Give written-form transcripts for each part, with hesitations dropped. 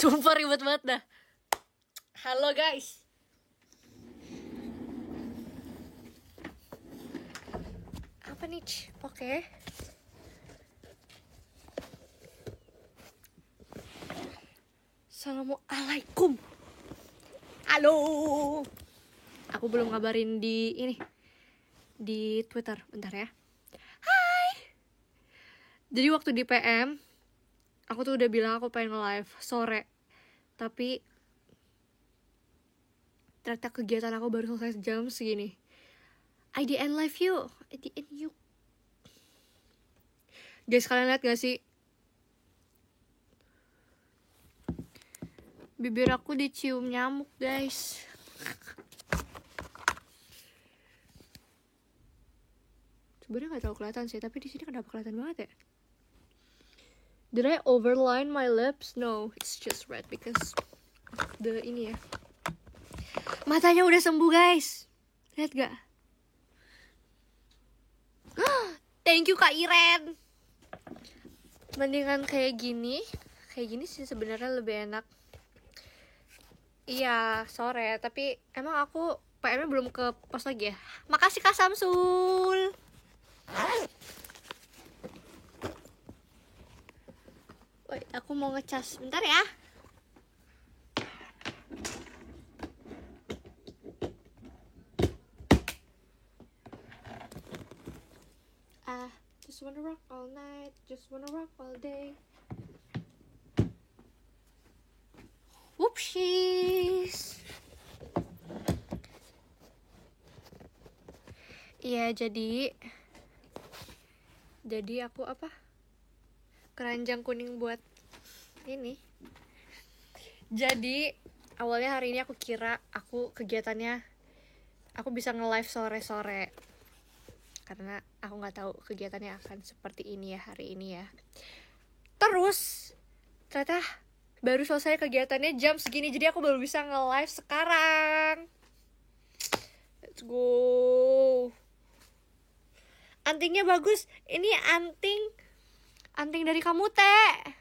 Sumpah ribet banget dah. Halo guys. Apa nih? Oke. Assalamualaikum. Halo. Aku belum ngabarin di ini. Di Twitter. Bentar ya. Hai. Jadi waktu di PM, aku tuh udah bilang aku pengen live sore. Tapi ternyata kegiatan aku baru selesai jam segini. I didn't live you. I didn't you. Guys, kalian lihat gak sih? Bibir aku dicium nyamuk, guys. Sebenarnya gak terlalu kelihatan sih, tapi di sini kenapa kelihatan banget ya? Did I overline my lips? No, it's just red because the ini ya. Matanya udah sembuh, guys. Lihat gak? Thank you Kak Iren. Mendingan kayak gini sih sebenarnya lebih enak. Iya, sore, tapi emang aku PM-nya belum ke pos lagi ya. Makasih Kak Samsul. Woi, aku mau ngecas bentar ya. Just wanna rock all night, just wanna rock all day. Whoopsies. Iya, jadi aku apa? Keranjang kuning buat ini. Jadi awalnya hari ini aku kira aku kegiatannya aku bisa nge-live sore-sore. Karena aku nggak tahu kegiatannya akan seperti ini ya hari ini ya. Terus ternyata baru selesai kegiatannya jam segini, jadi aku baru bisa nge-live sekarang. Let's go. Antingnya bagus. Ini anting dari kamu teh.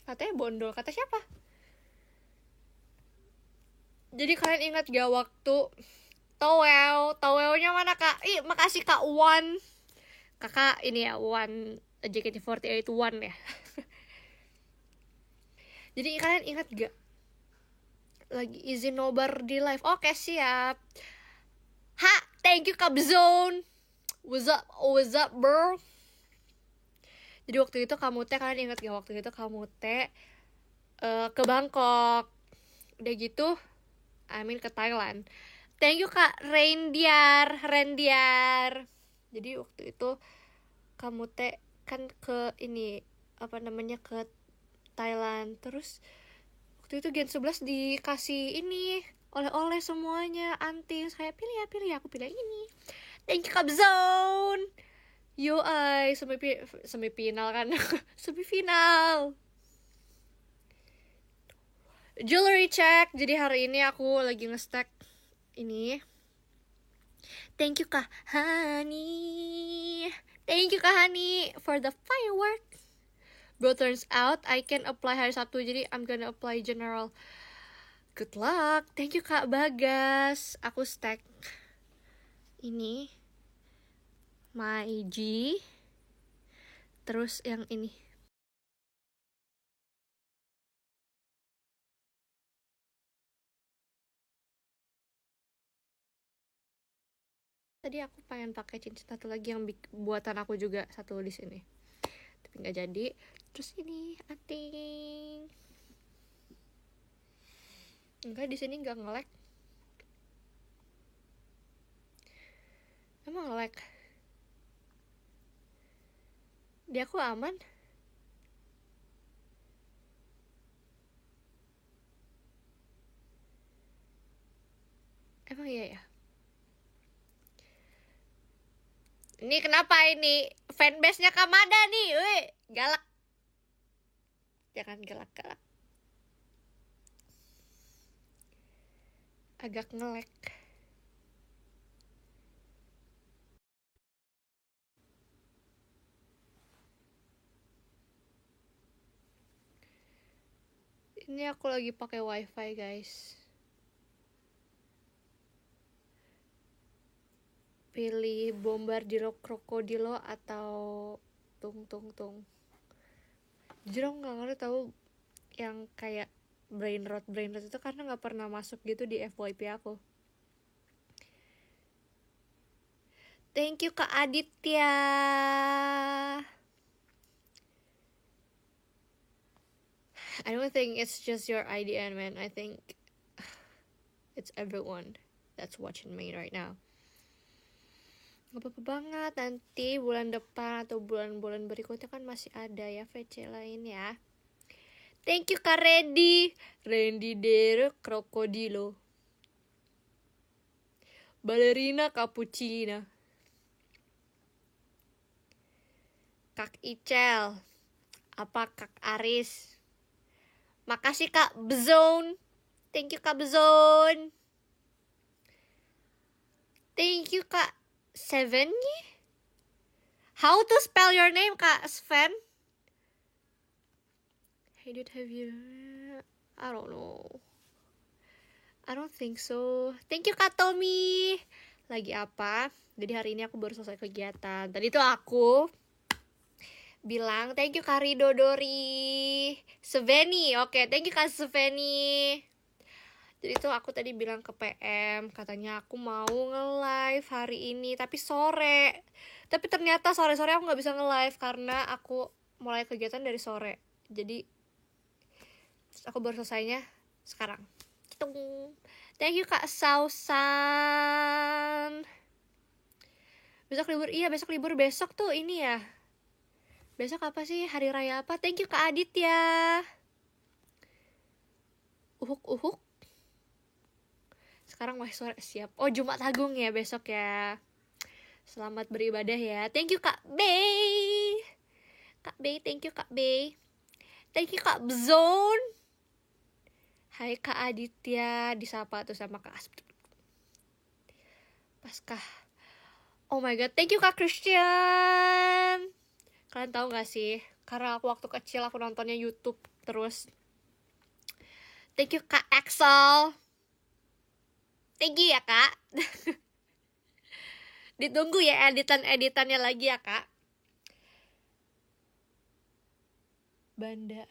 Katanya bondol. Kata siapa? Jadi kalian ingat gak waktu Towelnya mana Kak? Ih, makasih Kak Wan. Kakak ini ya, Wan JKT48 Wan ya. Jadi kalian ingat gak? Lagi izin nobar di live. Oke, siap. Ha, thank you Kak Zone. What's up bro? Jadi waktu itu kamu teh, kalian ingat gak waktu itu kamu teh ke Bangkok. Udah gitu, ke Thailand. Thank you Kak Rendiar. Jadi waktu itu kamu teh kan ke ini ke Thailand. Terus waktu itu Gen 11 dikasih ini oleh-oleh semuanya, anting. Saya pilih ya, aku pilih ini. Thank you Kak Zone. Yo semifinal kan. Semifinal. Jewelry check. Jadi hari ini aku lagi nge-stack ini. Thank you Kak Hani. Thank you Kak Hani for the fireworks. Bro, turns out I can apply hari Sabtu, jadi I'm gonna apply general. Good luck. Thank you Kak Bagas. Aku stack ini my G. Terus yang ini. Tadi aku pengen pakai cincin satu lagi yang buatan aku juga, satu di sini. Tapi nggak jadi. Terus ini anting. Enggak, di sini nggak nge-lag. Emang nge-lag? Di aku aman. Emang iya ya? Ini kenapa ini? Fanbase-nya Kamada nih, weh. Galak. Jangan galak-galak. Agak nge-lag. Ini aku lagi pakai wifi guys. Pilih Bombardiro Krokodilo atau Tung Tung Tung. Jujur aku gak ngerti tahu yang kayak brain rot itu karena gak pernah masuk gitu di FYP aku. Thank you Kak Aditya. I don't think it's just your IDN man. I think it's everyone that's watching me right now. Gak apa-apa banget, nanti bulan depan atau bulan-bulan berikutnya kan masih ada ya VC lain ya. Thank you Kak Randy Dere Krokodilo. Ballerina Cappuccina. Kak Icel. Apa Kak Aris? Makasih Kak Bzone. Thank you Kak Bzone. Thank you Kak Seven. How to spell your name Kak Sven? Hey dude, have you? I don't know. I don't think so. Thank you Kak Tommy. Lagi apa? Jadi hari ini aku baru selesai kegiatan. Tadi tuh aku bilang thank you Kak Rido Dori Sveni. Oke, thank you Kak Sveni. Jadi tuh aku tadi bilang ke PM, katanya aku mau nge-live hari ini tapi sore. Tapi ternyata sore-sore aku gak bisa nge-live karena aku mulai kegiatan dari sore. Jadi aku baru selesainya sekarang. Thank you Kak Sausan. Besok libur, iya besok libur. Besok tuh ini ya, besok apa sih, hari raya apa? Thank you Kak Aditya. Uhuk. Sekarang masih sore, siap. Oh Jumat Agung ya besok ya. Selamat beribadah ya. Thank you Kak Bey. Kak Bey, thank you Kak Bey. Thank you Kak Bzone. Hai Kak Aditya. Disapa tuh sama Kak Asp. Paskah. Oh my god, thank you Kak Christian. Kalian tahu gak sih, karena aku waktu kecil aku nontonnya YouTube terus. Thank you Kak Axel. Thank you ya Kak. Ditunggu ya editannya lagi ya Kak. Banda.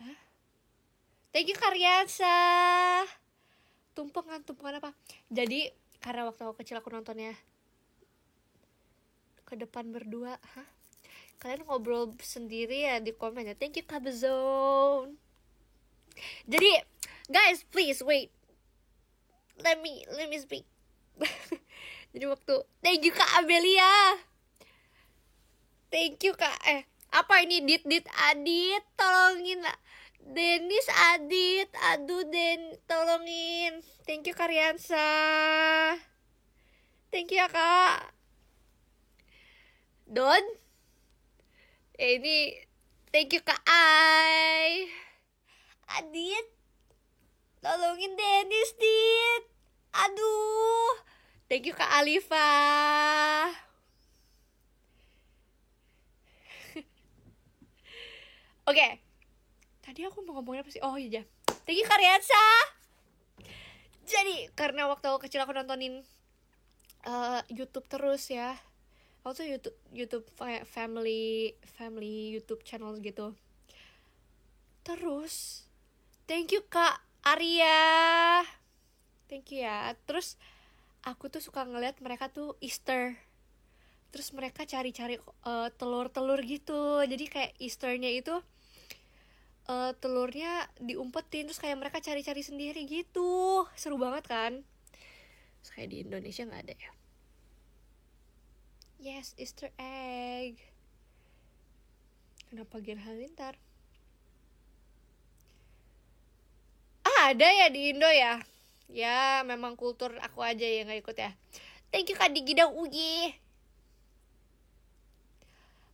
Thank you Karyansa. Tumpengan apa? Jadi karena waktu aku kecil aku nontonnya ke depan berdua. Hah? Kalian ngobrol sendiri ya di komen ya. Thank you Kak Bezone. Jadi guys, please wait. Let me speak. Jadi waktu thank you Kak Amelia. Thank you Kak apa ini Dit Adit, tolongin lah. Denis Adit, aduh tolongin. Thank you Karyansa. Thank you ya Kak. Don. Ini thank you Kak Ai. Adit, tolongin Denis Dit. Aduh. Thank you Kak Alifa. Oke. Tadi aku mau ngomongin apa sih? Oh iya. Thank you Karyansa. Jadi karena waktu aku kecil aku nontonin YouTube terus ya. Aku tuh YouTube family YouTube channel gitu. Terus thank you Kak Arya. Thank you ya. Terus aku tuh suka ngeliat mereka tuh Easter. Terus mereka cari-cari telur-telur gitu. Jadi kayak Easternya itu telurnya diumpetin, terus kayak mereka cari-cari sendiri gitu. Seru banget kan? Terus kayak di Indonesia gak ada ya. Yes, Easter egg. Kenapa Gen Halilintar? Ada ya di Indo ya. Ya memang kultur aku aja yang gak ikut ya. Thank you Kak Digidang Ugi.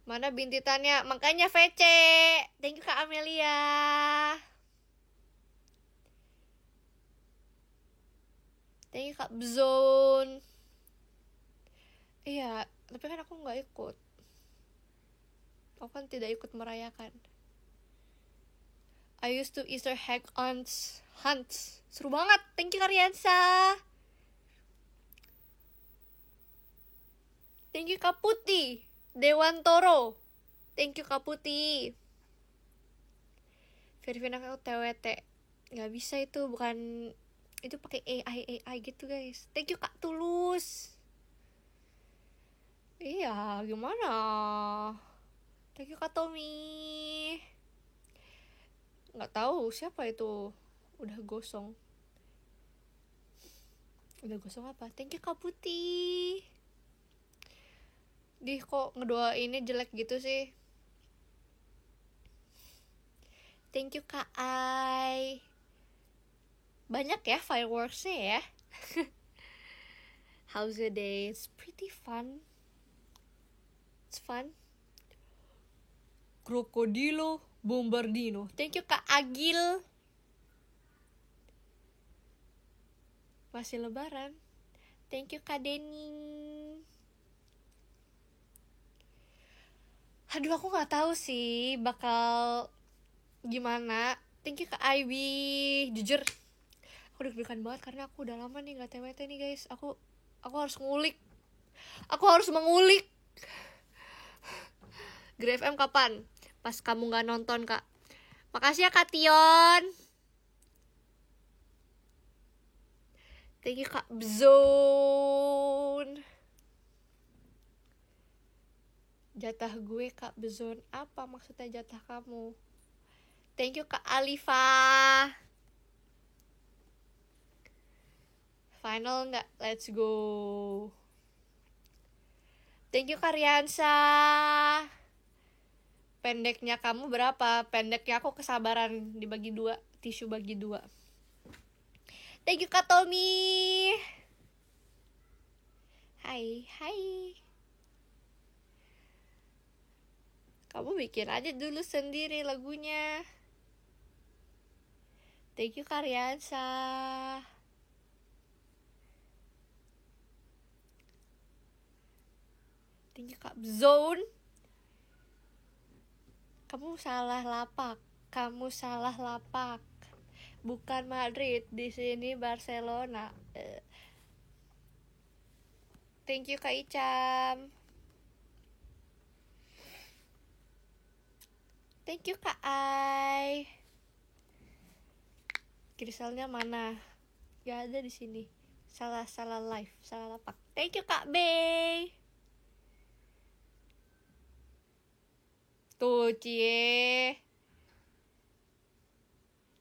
Mana bintitannya? Makanya VC. Thank you Kak Amelia. Thank you Kak Bzone. Iya, tapi kan aku gak ikut. Aku kan tidak ikut merayakan. I used to Easter egg hunts. Seru banget. Thank you Karyansa. Thank you Kaputi. Dewantoro. Thank you Kaputi. Verifin aku TWT. Gak bisa itu, bukan, itu pakai AI gitu guys. Thank you Kak Tulus. Iya, gimana? Thank you Kak Tommy. Nggak tahu siapa itu. Udah gosong apa? Thank you Kak Putih. Dih, kok ngedoainnya jelek gitu sih. Thank you Kak Ai. Banyak ya fireworksnya ya. How's your day? It's pretty fun. It's fun. Krokodilo Bombardino. Thank you Kak Agil. Masih lebaran. Thank you Kak Denny. Aduh, aku gak tahu sih bakal gimana. Thank you Kak Ivy. Jujur, aku deg-degan banget karena aku udah lama nih gak TWT nih guys. Aku harus ngulik. Aku harus mengulik. GrFM kapan? Pas kamu gak nonton Kak. Makasih ya Kak Tion. Thank you Kak Bzone. Jatah gue Kak Bzone. Apa maksudnya jatah kamu? Thank you Kak Alifa. Final nggak? Let's go. Thank you Karyansa. Pendeknya kamu berapa? Pendeknya aku kesabaran dibagi 2. Tisu bagi 2. Thank you Kak Tommy. Hai. Kamu bikin aja dulu sendiri lagunya. Thank you Karyansa. Thank you Kak Zone. Kamu salah lapak. Bukan Madrid, di sini Barcelona. Thank you Kak Icam. Thank you Kak Ai. Krisalnya mana? Gak ada di sini. Salah live, salah lapak. Thank you Kak Bey. Tuh cie.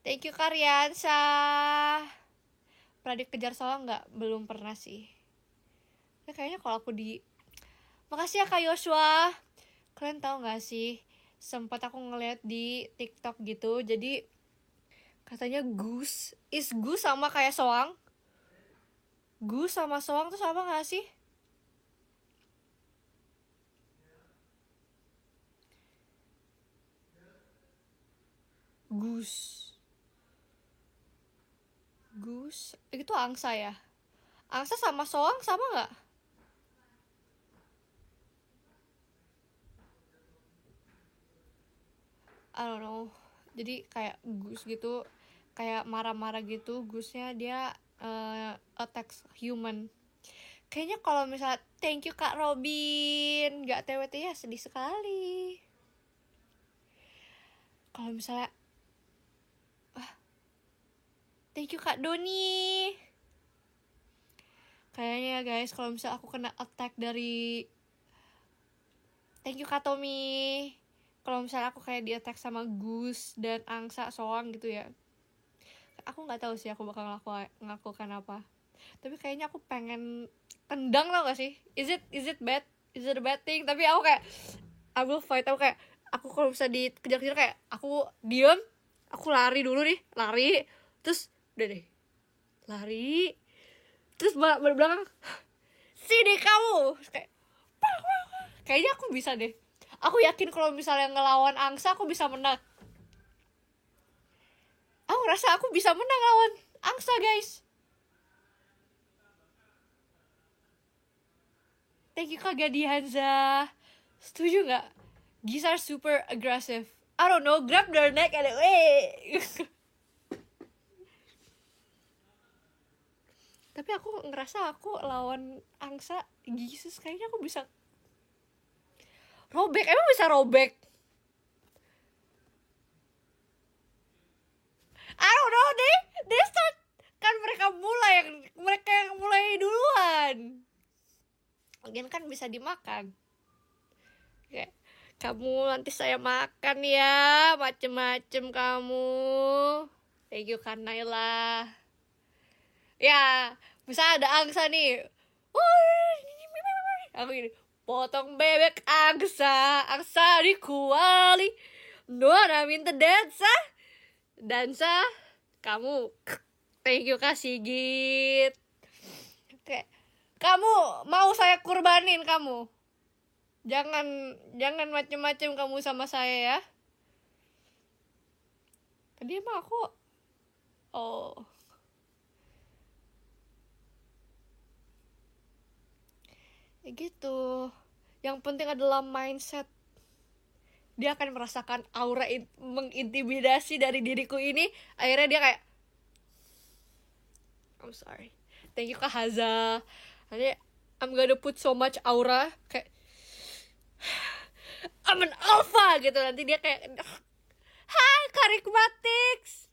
Thank you Karyansa. Pernah dikejar soal nggak? Belum pernah sih. Ya, kayaknya kalau aku Makasih ya Kak Joshua. Kalian tahu nggak sih? Sempat aku ngeliat di TikTok gitu. Jadi katanya Goose sama kayak soang. Goose sama soang tuh sama nggak sih? Goose itu angsa ya? Angsa sama soang sama nggak? I don't know. Jadi kayak goose gitu, kayak marah-marah gitu. Goose-nya dia attacks human. Kayaknya kalau misalnya thank you Kak Robin, nggak TWT ya sedih sekali. Kalau misalnya thank you Kak Doni. Kayaknya guys, kalau misalnya aku kena attack dari thank you Kak Tommy. Kalau misalnya aku kayak di attack sama Goose dan angsa soang gitu ya, aku nggak tahu sih aku bakal ngelakukan apa. Tapi kayaknya aku pengen tendang, tau gak sih? Is it bad? Is it a bad thing? Tapi aku kayak I will fight. Aku kalau bisa dikejar-kejar kayak aku diem, aku lari dulu nih, terus udah deh, lari, terus belakang, sini kamu, kayaknya aku bisa deh. Aku yakin kalau misalnya ngelawan angsa aku bisa menang. Aku rasa aku bisa menang lawan angsa guys. Thank you Kak Gadihanza. Setuju gak? Geese are super aggressive. I don't know, grab their neck and Tapi aku ngerasa aku lawan angsa Jesus kayaknya aku bisa robek. Emang bisa robek? I don't know, they start. Kan mereka yang mulai duluan. Mungkin kan bisa dimakan. Kayak, kamu nanti saya makan ya, macem-macem kamu. Thank you kan Naila. Ya, misalnya ada angsa nih. Aku gini, potong bebek angsa di kuali. Nona minta dansa. Kamu, thank you Kak Sigit. Kayak, kamu mau saya kurbanin kamu. Jangan macem-macem kamu sama saya ya. Tadi emang aku ya gitu. Yang penting adalah mindset. Dia akan merasakan aura mengintimidasi dari diriku ini. Akhirnya dia kayak, I'm sorry, thank you Kak Haza. Nanti I'm gonna put so much aura kayak I'm an alpha gitu. Nanti dia kayak, hai Karikmatics.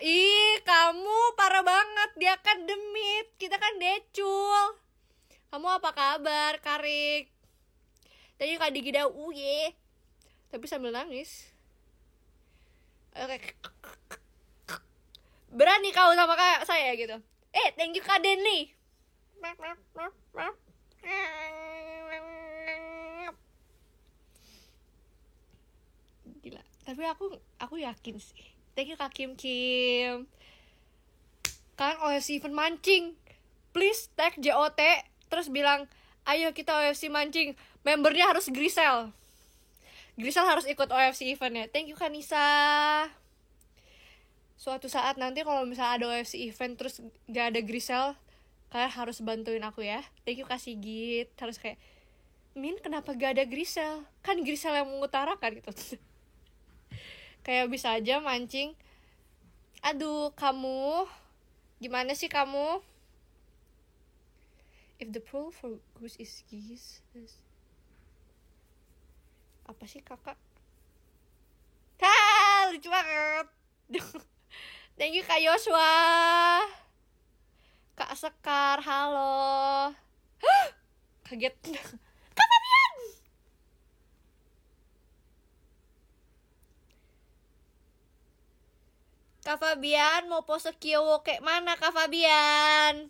Ih, kamu parah banget. Dia kan demit, kita kan decul. Kamu apa kabar, Karik? Tadi Kak Digida uye. Tapi sambil nangis. Berani kau sama kayak saya gitu. Thank you Kak Denny. Gila. Tapi aku yakin sih. Thank you Kak Kim. Kan OFC event mancing. Please tag JOT. Terus bilang, ayo kita OFC mancing. Membernya harus Grisel. Grisel harus ikut OFC eventnya. Thank you Kanisa. Suatu saat nanti kalau misalnya ada OFC event terus gak ada Grisel, kalian harus bantuin aku ya. Thank you Kak Sigit. Harus kayak, Min kenapa gak ada Grisel? Kan Grisel yang mengutarakan gitu. Kayak bisa aja mancing. Aduh kamu, gimana sih kamu? If the plural for goose is geese, apa sih kakak? Lucu banget. Thank you Kak Yosua. Kak Sekar, halo. Kaget. Kak Fabian. Kak Fabian mau pose kiowo kayak mana Kak Fabian?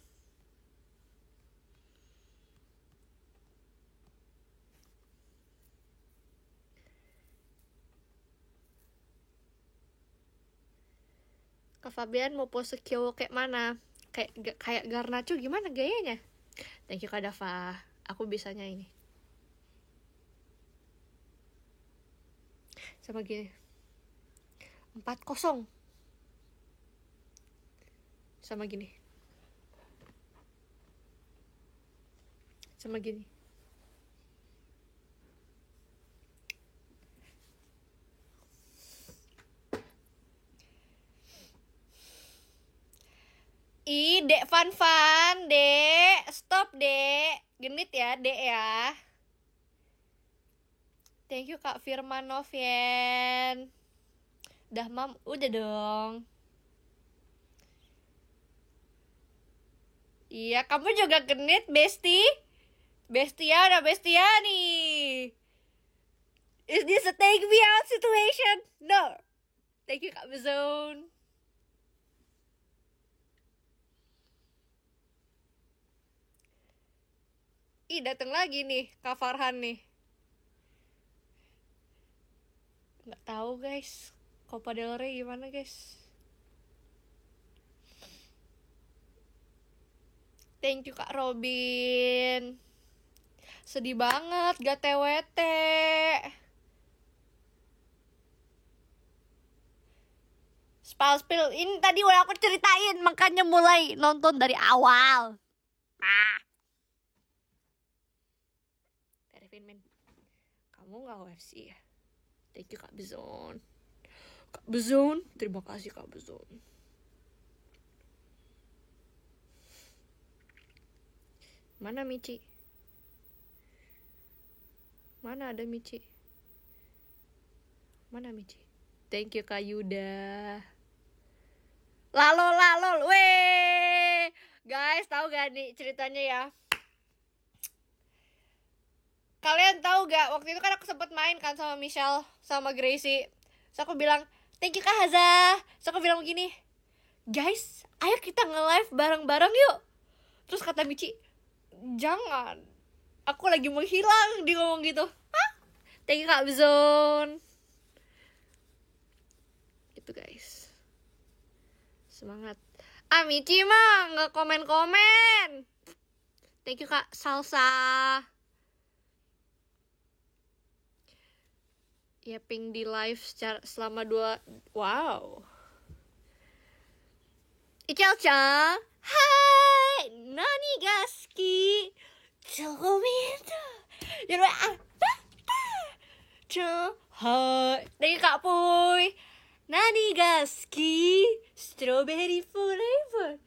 Kak Fabian mau pose kiowo kayak mana? Kayak Garnacho gimana gayanya? Thank you Kak Dava. Aku bisanya ini. Sama gini. 4-0. Sama gini. Ih, Dek Fan, Dek. Stop, Dek. Genit ya, Dek ya. Thank you Kak Firman Novien. Udah, Mam. Udah dong. Iya, kamu juga genit, Besti. Bestiana, Bestiani. Is this a take me out situation? No. Thank you Kak Bezone. Ih, datang lagi nih Kak Farhan nih. Nggak tahu guys. Copa del Rey gimana guys? Thank you Kak Robin. Sedih banget gak TWT. Spill ini tadi udah aku ceritain, makanya mulai nonton dari awal. Tervin men, kamu nggak UFC ya? Thank you Kak Bezon. Kak Bezon, terima kasih Kak Bezon. Mana Michi? Mana ada Michi? Mana Michi? Thank you Kak Yuda. Lalo, weh. Guys, tahu gak nih ceritanya ya? Kalian tahu gak, waktu itu kan aku sempet main kan sama Michelle, sama Gracie. So aku bilang, thank you Kak Haza. So aku bilang begini, guys, ayo kita nge-live bareng-bareng yuk. Terus kata Michi, jangan, aku lagi menghilang. Dia ngomong gitu. Hah? Thank you Kak Bizon. Gitu guys. Semangat. Ah Michi mah nggak komen-komen. Thank you Kak Salsa. Ya ping di live selama 2. Wow. Ichel-chan. Hai, nani ga suki? Chocominto. Hai. Thank you Kak Puy. Nani ga suki? Strawberry flavor.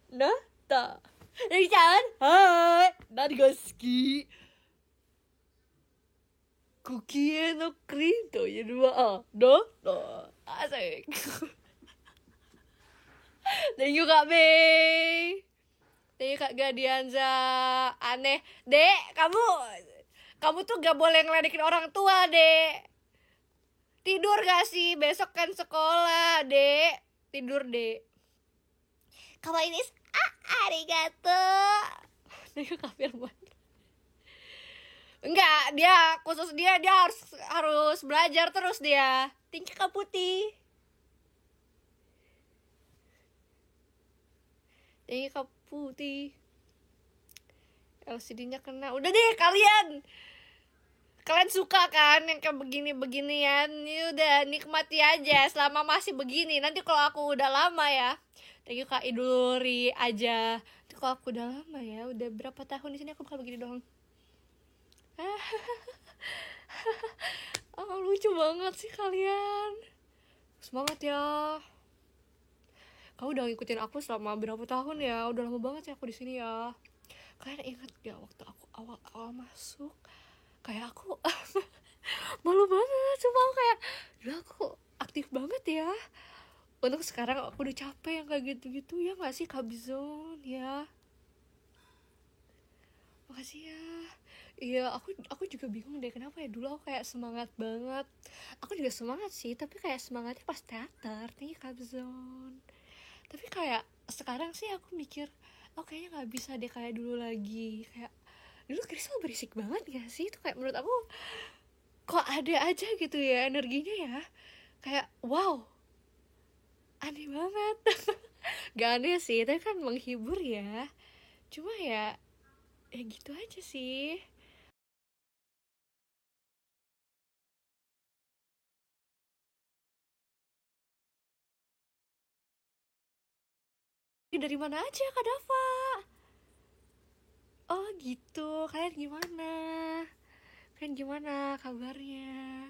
Nata. Nani-chan. Hai. Nani ga suki? Cookie no cream to asik. Thank you Kak Bey. Thank you Kak Gadianza. Aneh. Dek, kamu tuh gak boleh ngeledekin orang tua, Dek. Tidur gak sih? Besok kan sekolah, Dek. Tidur, Dek. Kawaii desu. Arigato. Thank you Kak Firman. Enggak, dia khusus dia harus belajar terus dia. Thank you Kak Putih. Thank you Kak Putih. LCD-nya kena. Udah deh kalian suka kan yang kayak begini-beginian. Ya udah nikmati aja selama masih begini. Nanti kalau aku udah lama ya. Thank you Kak Iduluri aja. Nanti kalau aku udah lama ya, udah berapa tahun di sini aku bakal begini doang. Oh, lucu banget sih kalian. Semangat ya. Kamu udah ngikutin aku selama berapa tahun ya? Udah lama banget ya aku di sini ya. Kalian ingat gak waktu aku awal masuk? Kayak aku malu banget, cuma aku kayak udah aku aktif banget ya. Untuk sekarang aku udah capek yang kayak gitu-gitu ya nggak sih Kak Bizon ya? Makasih ya. Iya, aku juga bingung deh kenapa ya dulu aku kayak semangat banget. Aku juga semangat sih, tapi kayak semangatnya pas teater nih Kak Bizon. Tapi kayak sekarang sih aku mikir, oh kayaknya nggak bisa deh kayak dulu lagi. Kayak dulu Crystal berisik banget gak sih? Itu kayak menurut aku kok ada aja gitu ya energinya ya. Kayak wow, aneh banget. Gak aneh sih, tapi kan menghibur ya. Cuma ya gitu aja sih. Dari mana aja Kak Dava? Oh gitu, kalian gimana kabarnya?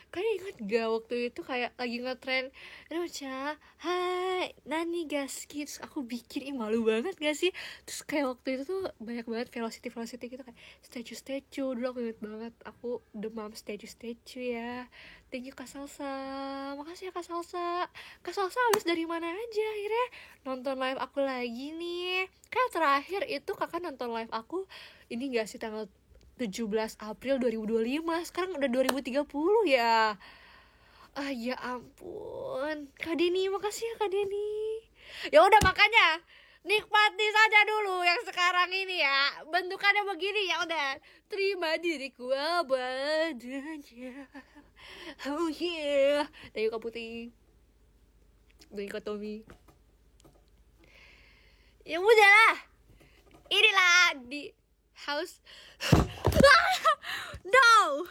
Kalian ingat gak waktu itu kayak lagi ngetren Rocha, hai, nani gaski. Terus aku bikin, malu banget gak sih? Terus kayak waktu itu tuh banyak banget velocity gitu kayak statue. Dulu aku inget banget, aku demam statue ya. Thank you Kak Salsa. Makasih ya Kak Salsa. Kak Salsa habis dari mana aja akhirnya nonton live aku lagi nih? Kayak terakhir itu kakak nonton live aku ini gak sih tanggal 17 April 2025. Sekarang udah 2030 ya. Ah ya ampun. Kak Deni, makasih ya Kak Deni. Ya udah makanya nikmati saja dulu yang sekarang ini ya. Bentukannya begini ya udah. Terima diriku apa adanya. Oh yeah. Thank you Kak Putih. Thank you Kak Tommy. Ya udahlah. Inilah di house. No.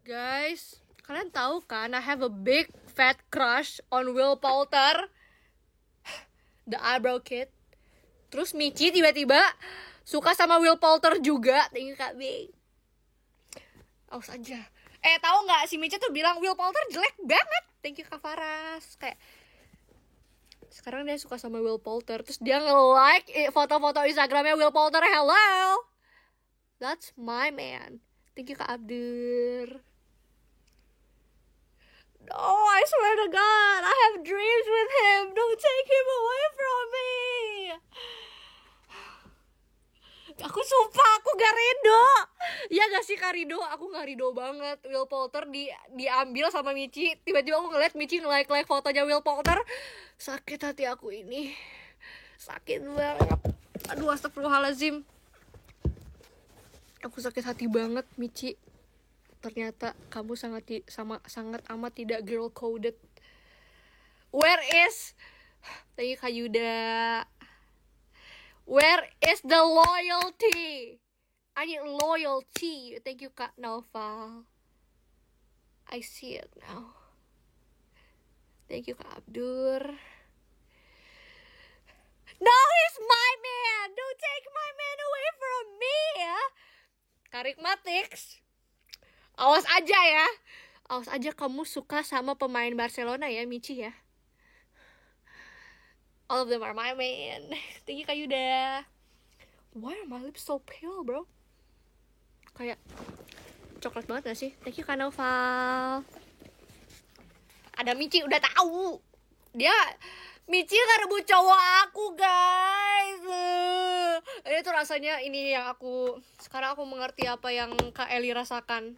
Guys, kalian tahu kan I have a big fat crush on Will Poulter, the eyebrow kid. Terus Michi tiba-tiba suka sama Will Poulter juga. Thank you Kak B. Awas aja. Tahu nggak, si Micha tuh bilang Will Poulter jelek banget. Thank you Kak Faras. Kayak sekarang dia suka sama Will Poulter, terus dia nge-like foto-foto Instagramnya Will Poulter. Hello, that's my man. Thank you Kak Abdur. No, I swear to God, I have dreams with him. Don't take him away from me. Aku sumpah, aku gak ridho. Ya gak sih Kak Rido? Aku gak ridho banget. Will Poulter diambil sama Michi. Tiba-tiba aku ngeliat Michi nge-like fotonya Will Poulter. Sakit hati aku ini. Sakit banget. Aduh, astagfirullahaladzim. Aku sakit hati banget, Michi. Ternyata kamu sangat amat tidak girl coded. Where is Thank you Kak Yuda. Where is the loyalty? I need loyalty. Thank you Kak Nova. I see it now. Thank you Kak Abdur. No, he's my man. Don't take my man away from me ya. Karikmatix. Awas aja ya. Awas aja kamu suka sama pemain Barcelona ya, Michi ya. All of them are my man. Thank you Kak Yuda. Why are my lips so pale, bro? Kayak coklat banget gak sih? Thank you Kak Noval. Ada Michi, udah tahu. Michi gak rebut cowok aku, guys. Ini tuh rasanya, ini yang sekarang aku mengerti apa yang Kak Eli rasakan.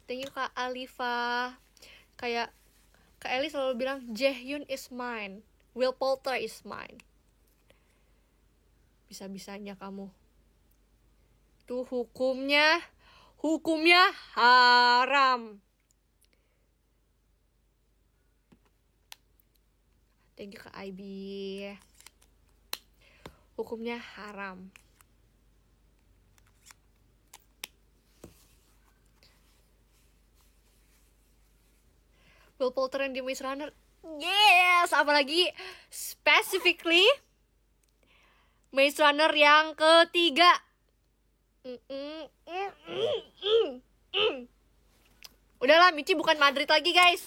Thank you Kak Alifa. Kayak Kak Eli selalu bilang Jaehyun is mine, Will Poulter is mine. Bisa-bisanya kamu. Tuh hukumnya haram. Thank you Kak IB. Hukumnya haram. Will Poulter yang di Maze Runner. Yes, apalagi specifically Maze Runner yang ketiga. Udahlah, Michi bukan Madrid lagi, guys.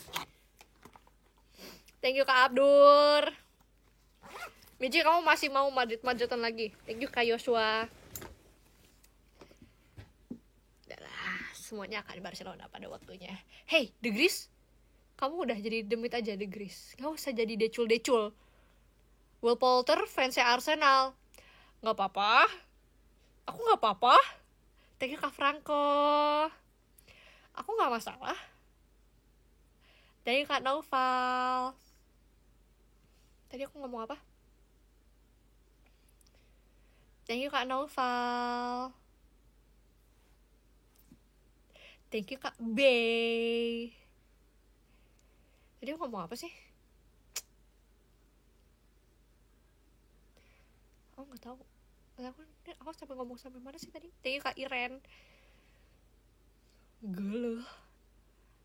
Thank you Kak Abdur. Michi, kamu masih mau Madrid-Madridan lagi. Thank you Kak Joshua. Udahlah, semuanya akan Barcelona pada waktunya. Hey, The Grease, kamu udah jadi demit aja The Grease. Gak usah jadi decul-decul. Will Poulter fansnya Arsenal. Gak apa-apa. Aku gak apa-apa. Thank you Kak Franco. Aku gak masalah. Thank you Kak Noval. Tadi aku ngomong apa? Thank you Kak Noval. Thank you Kak Bay. Tadi aku ngomong apa sih? Aku gak tahu. Aku sampai ngomong sampai mana sih tadi? Thank you Kak Iren. Geluh.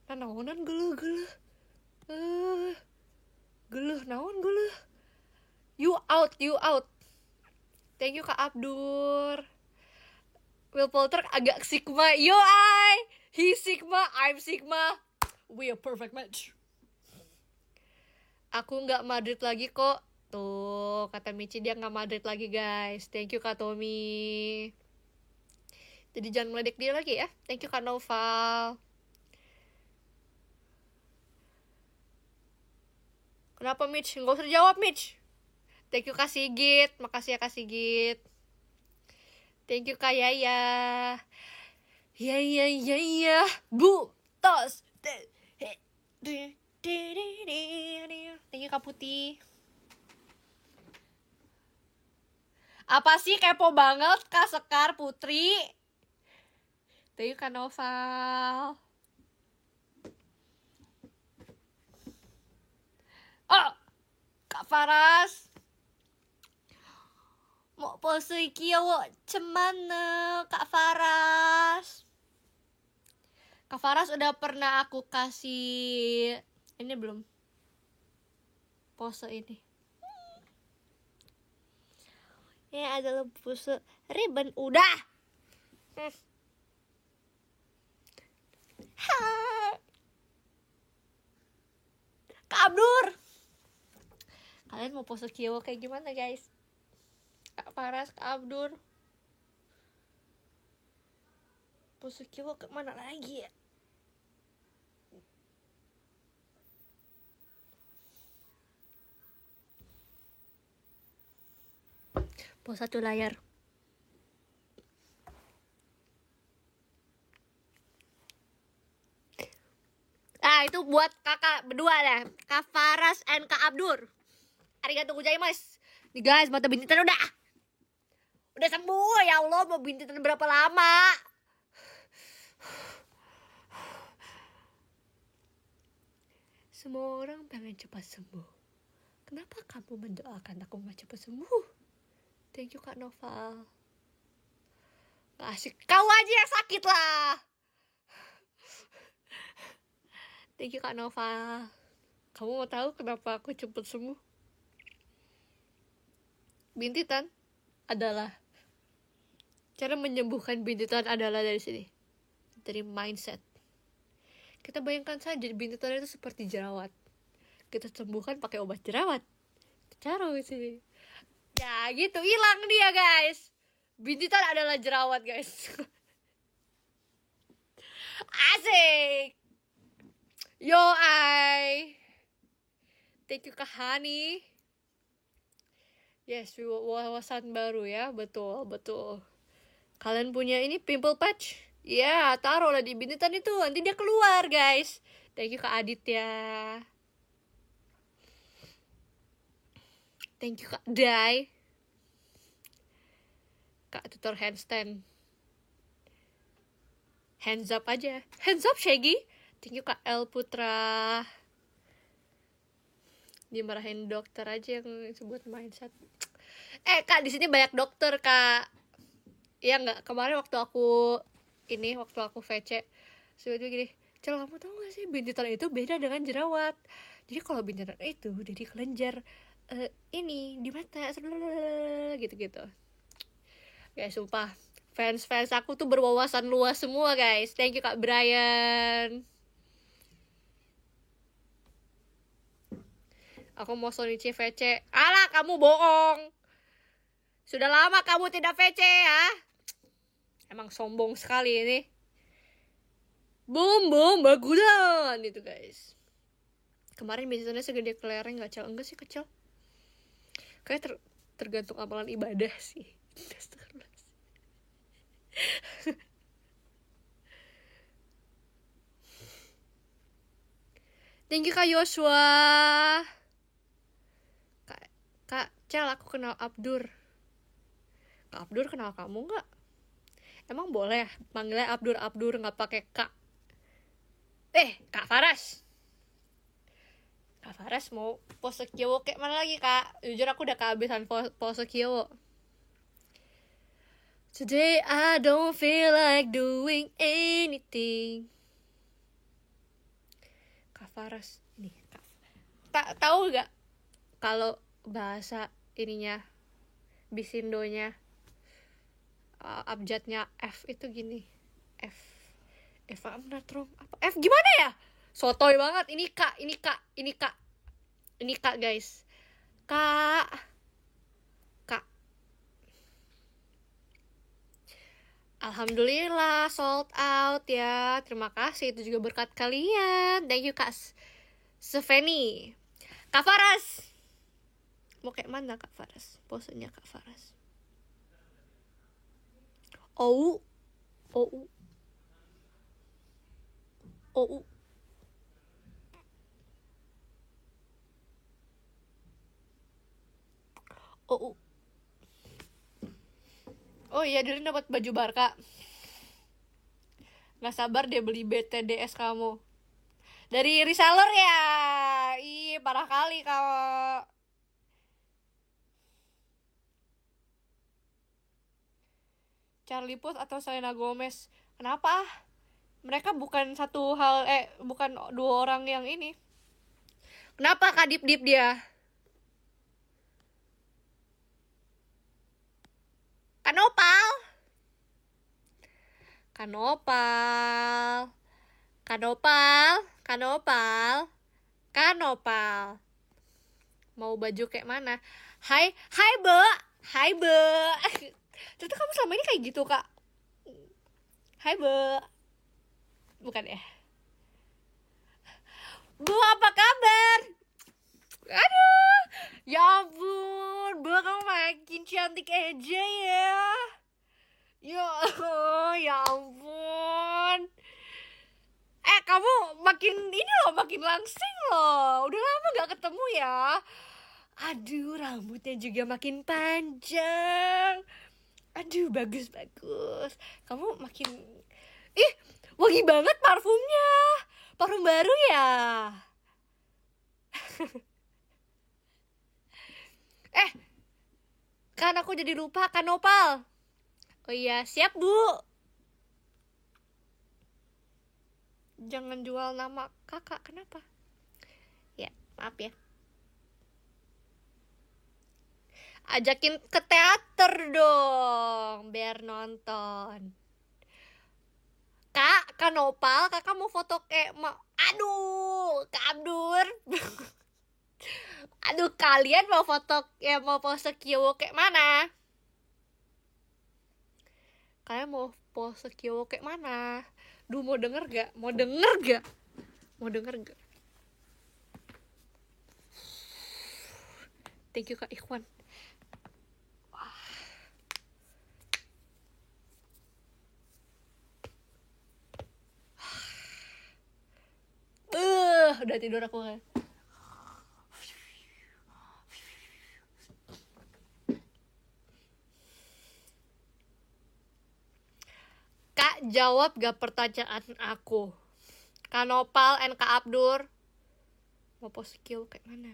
Naonan geluh. Geluh, naon geluh. You out. Thank you Kak Abdur. Will Poulter agak Sigma. He Sigma, I'm Sigma. We a perfect match. Aku gak Madrid lagi kok. Tuh, kata Michi dia gak Madrid lagi, guys. Thank you Kak Tommy. Jadi jangan meledek dia lagi ya. Thank you Kak Noval. Kenapa Mitch? Gak usah jawab Mitch. Thank you Kak Sigit. Makasih ya Kak Sigit. Thank you Kak Yaya. Ya. Bu. Tos. Thank you Kak Putih. Apa sih kepo banget Kak Sekar Putri? Thank you Kak Noval. Oh, Kak Faras. Mau pose iki ya wo cemana Kak Faras? Kak Faras udah pernah aku kasih ini belum? Pose ini. Ini adalah pose ribbon. Udah. Kalian mau pose Kiowo kayak gimana guys? Kak Faras, Kak Abdur, pose Kiowo kemana lagi ya? Pose satu layar. Itu buat kakak berdua deh, Kak Faras and Kak Abdur. Arigatou gozaimasu. Nih guys, mata bintitan udah sembuh. Ya Allah, mau bintitan berapa lama? Semua orang pengen cepat sembuh. Kenapa kamu mendoakan aku mau cepat sembuh? Thank you Kak Noval. Gak asik, kau aja yang sakit lah. Thank you Kak Noval. Kamu mau tahu kenapa aku cepat sembuh? Bintitan adalah, cara menyembuhkan bintitan adalah dari sini, dari mindset. Kita bayangkan saja bintitan itu seperti jerawat. Kita sembuhkan pakai obat jerawat. Cara di sini. Ya gitu, hilang dia guys. Bintitan adalah jerawat guys. Asik. Yo ai. Thank you Kak Hani. Yes, wawasan baru ya. Betul. Kalian punya ini pimple patch? Ya, taruhlah di bintitan itu, nanti dia keluar guys. Thank you Kak Aditya. Thank you Kak Dai. Kak tutor handstand. Hands up aja. Hands up Shaggy. Thank you Kak El Putra. Dimarahin dokter aja yang sebut mindset. Kak, di sini banyak dokter Kak. Iya nggak? Kemarin waktu aku VC, sebetulnya gini, Cel, kamu tahu nggak sih bintitan itu beda dengan jerawat. Jadi kalau bintitan itu jadi kelenjar ini di mata, gitu. Guys, sumpah fans aku tuh berwawasan luas semua guys. Thank you Kak Brian. Aku mau Sonichi VC. Alah, kamu bohong. Sudah lama kamu tidak VC ya. Emang sombong sekali ini. Boom, bagulan itu guys. Kemarin bintitannya segede kelereng gak Cel? Enggak sih, kecil. Kayak tergantung amalan ibadah sih. Thank you Kak Joshua. Kak Cel, aku kenal Abdur. Kak Abdur kenal kamu nggak? Emang boleh manggilnya Abdur nggak pakai Kak? Kak Faras. Kak Faras mau pose Kiowo kayak mana lagi Kak? Jujur aku udah kehabisan pose Kiowo. Today I don't feel like doing anything. Kak Faras ini tahu nggak kalau bahasa ininya bisindonya abjadnya F itu gini. F I'm not wrong. Apa F gimana ya? Sotoy banget. Ini Kak guys. Kak. Alhamdulillah sold out ya. Terima kasih, itu juga berkat kalian. Thank you Kak Seveni. Kak Faras, mau kayak mana Kak Faras? Posenya Kak Faras. Oh. Oh iya, Dirin dapat baju Barca. Nggak sabar deh beli BTDS kamu. Dari reseller ya. Ih, parah kali kau. Charlie Puth atau Selena Gomez. Kenapa? Mereka bukan bukan dua orang yang ini. Kenapa Kak Dip dia? Kanopal. Mau baju kayak mana? Hai Be. Hai Be. Ternyata kamu selama ini kayak gitu, Kak. Hai Be. Bukan ya? Bu, apa kabar? Aduh, ya ampun, Bu, kamu makin cantik aja ya. Ya ampun. Kamu makin ini loh, makin langsing loh. Udah lama gak ketemu ya. Aduh, rambutnya juga makin panjang. Aduh, bagus. Kamu makin... Ih, wangi banget parfumnya. Parfum baru ya. Kan aku jadi lupa, kan Nopal. Oh iya, siap Bu. Jangan jual nama kakak, kenapa? Ya, maaf ya. Ajakin ke teater dong, biar nonton. Kak Nopal, kakak mau foto kayak aduh, Kak Abdur. Aduh, kalian mau foto mau pose kiowo kayak mana? Kalian mau pose kiowo kayak mana? Duh, mau denger gak? Thank you Kak Ikhwan. Udah tidur aku kan. Kak, jawab gak pertanyaan aku? Kak Nopal and Kak Abdur mau pose kiowo kayak mana?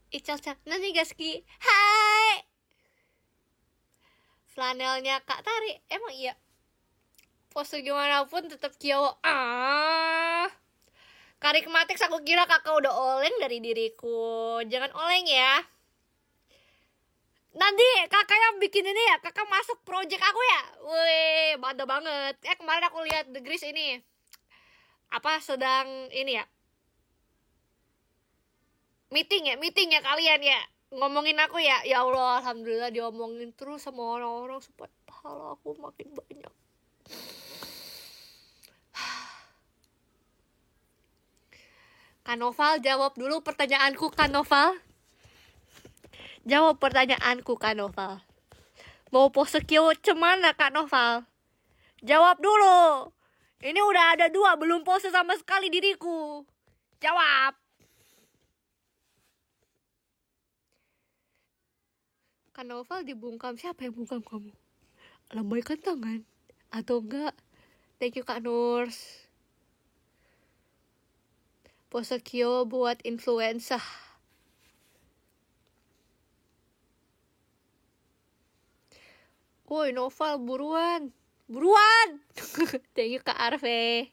Ical-cal, nanti gaski. Hai. Flanelnya Kak Tari, emang iya? Pose gimana pun tetap kiowo. Karikmatik, aku kira kakak udah oleng dari diriku. Jangan oleng ya. Nanti kakak yang bikin ini ya, kakak masuk project aku ya. Wih, bada banget. Kemarin aku lihat The Grease ini. Sedang ini ya. Meeting ya kalian ya. Ngomongin aku ya. Ya Allah, alhamdulillah diomongin terus sama orang-orang supaya pahala aku makin banyak. Kak Noval, jawab dulu pertanyaanku, Kak Noval. Jawab pertanyaanku, Kak Noval. Mau pose kiowo cemana, Kak Noval? Jawab dulu. Ini udah ada 2, belum pose sama sekali diriku. Jawab. Kak Noval dibungkam, siapa yang bungkam kamu? Lambaikan tangan atau enggak? Thank you Kak Nurs. Pose kiowo buat influenza. Woi Noval, buruan. Thank you Kak Arve.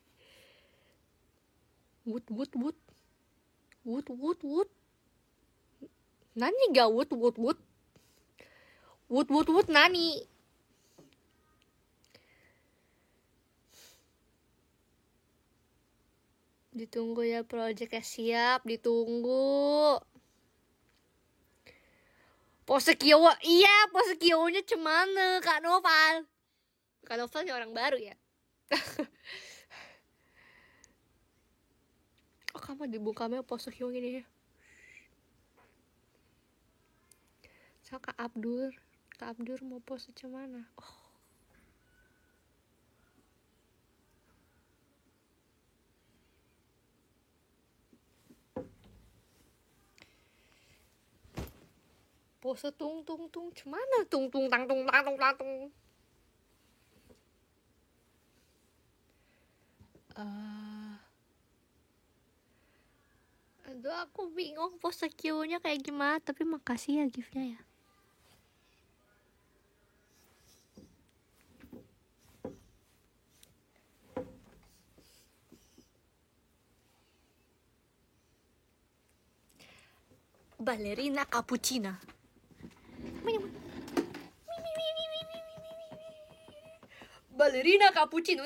Wood. Nani ga wood. Wood nani. Ditunggu ya projectnya, siap, ditunggu. Pose kiowo, iya pose kiowonya cemana Kak Noval? Kak Novalnya orang baru ya. Oh, kamu dibungkamnya pose kiowo gini ya. So Kak Abdur mau pose cemana? Oh. Pose tung cemana? Tung tang. Aduh, aku bingung pose kiowonya kayak gimana. Tapi makasih ya giftnya ya. Ballerina cappuccina. Ballerina cappuccino.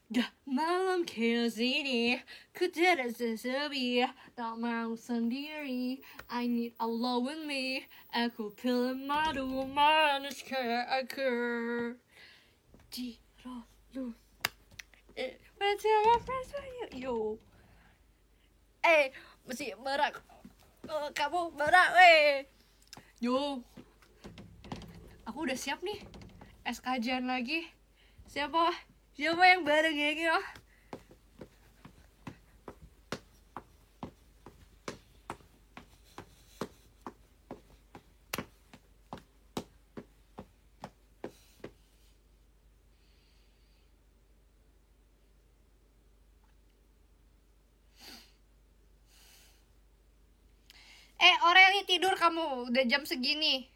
Dah malam kesini, ku tidak sesepi, tak mau sendiri. I need Allah with me. Aku pilih madu manis kayak aku. Jiro, where's your friends for you? Mesti berak. Kamu berak, Yo, aku udah siap nih. SKJ lagi. Siapa yang bareng ya gitu? Aureli, tidur kamu, udah jam segini.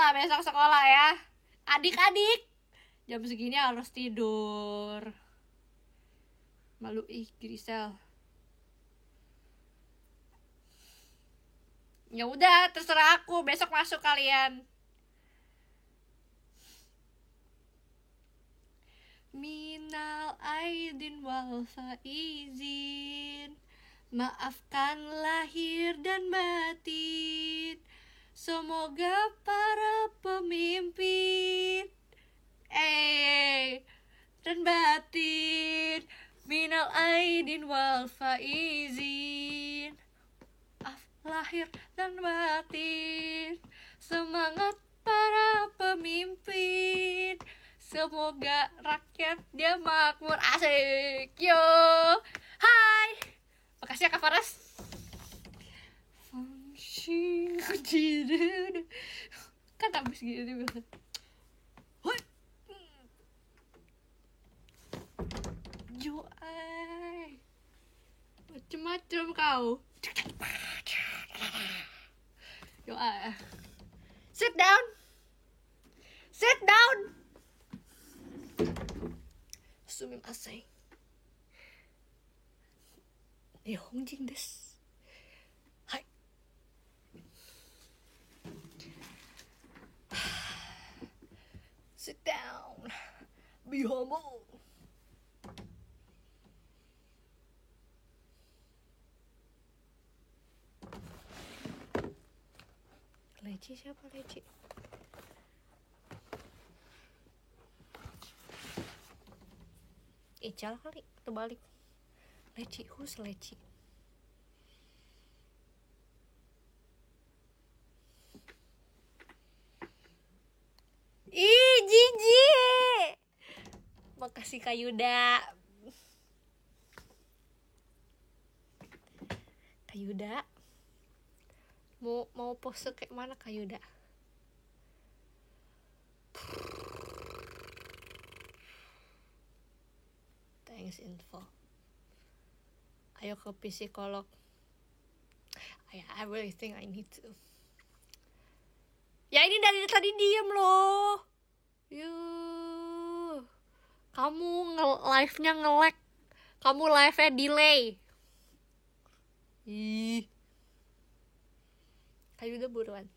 Besok sekolah ya. Adik-adik, jam segini harus tidur. Malu Grisel. Ya udah, terserah aku, besok masuk kalian. Minal aidin wal faizin, maafkan lahir dan batin. Semoga para pemimpin dan batin, minal aidin wal faizin, maaf lahir dan batin. Semangat para pemimpin, semoga rakyatnya makmur. Asik, yo. Hai, makasih ya Kak Faras. Kan habis gitu biasa. Yo, macem-macem kau. Yo, sit down. Sumimasen. Nihonjin desu. Hai. Sit down. Be humble. Leci siapa Leci? Ical kali, terbalik. Leci, who's Leci? Ih, jijik. Makasih Kak Yuda. Kak Yuda. Mau pose kayak mana Kak Yuda? Thanks info. Ayo ke psikolog. I really think I need to. Ya ini dari tadi diem loh. Yuh. Kamu live-nya nge-lag. Kamu live-nya delay. Ih. Kayu udah buruan.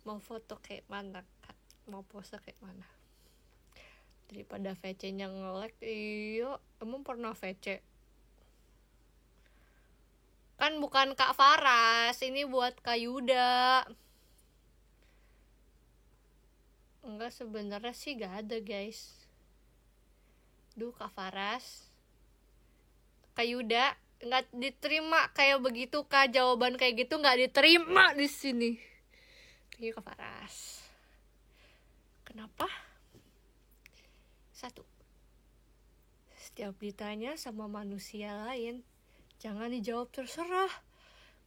Mau foto kayak mana Kak? Mau pose kayak mana? Daripada VC-nya nge-lag. Iya, emang pernah VC? Kan bukan Kak Faras, ini buat Kak Yuda. Enggak, sebenarnya sih gak ada guys. Duh Kak Faras, Kak Yuda nggak diterima kayak begitu Kak, jawaban kayak gitu nggak diterima di sini. Thank you Kak Faras. Kenapa? 1. Setiap ditanya sama manusia lain, jangan dijawab terserah,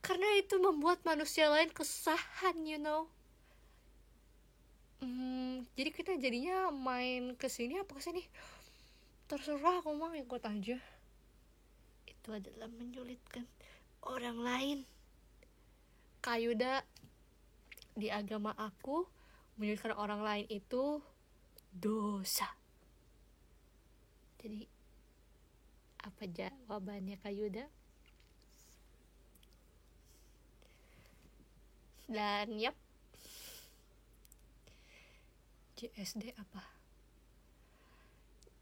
karena itu membuat manusia lain kesusahan, you know. Jadi kita jadinya main kesini apa kesini, terserah, aku mau ikut aja. Itu adalah menyulitkan orang lain. Kak Yuda, di agama aku, menyulitkan orang lain itu dosa. Jadi apa jawabannya Kak Yuda? Dan yap, JSD apa?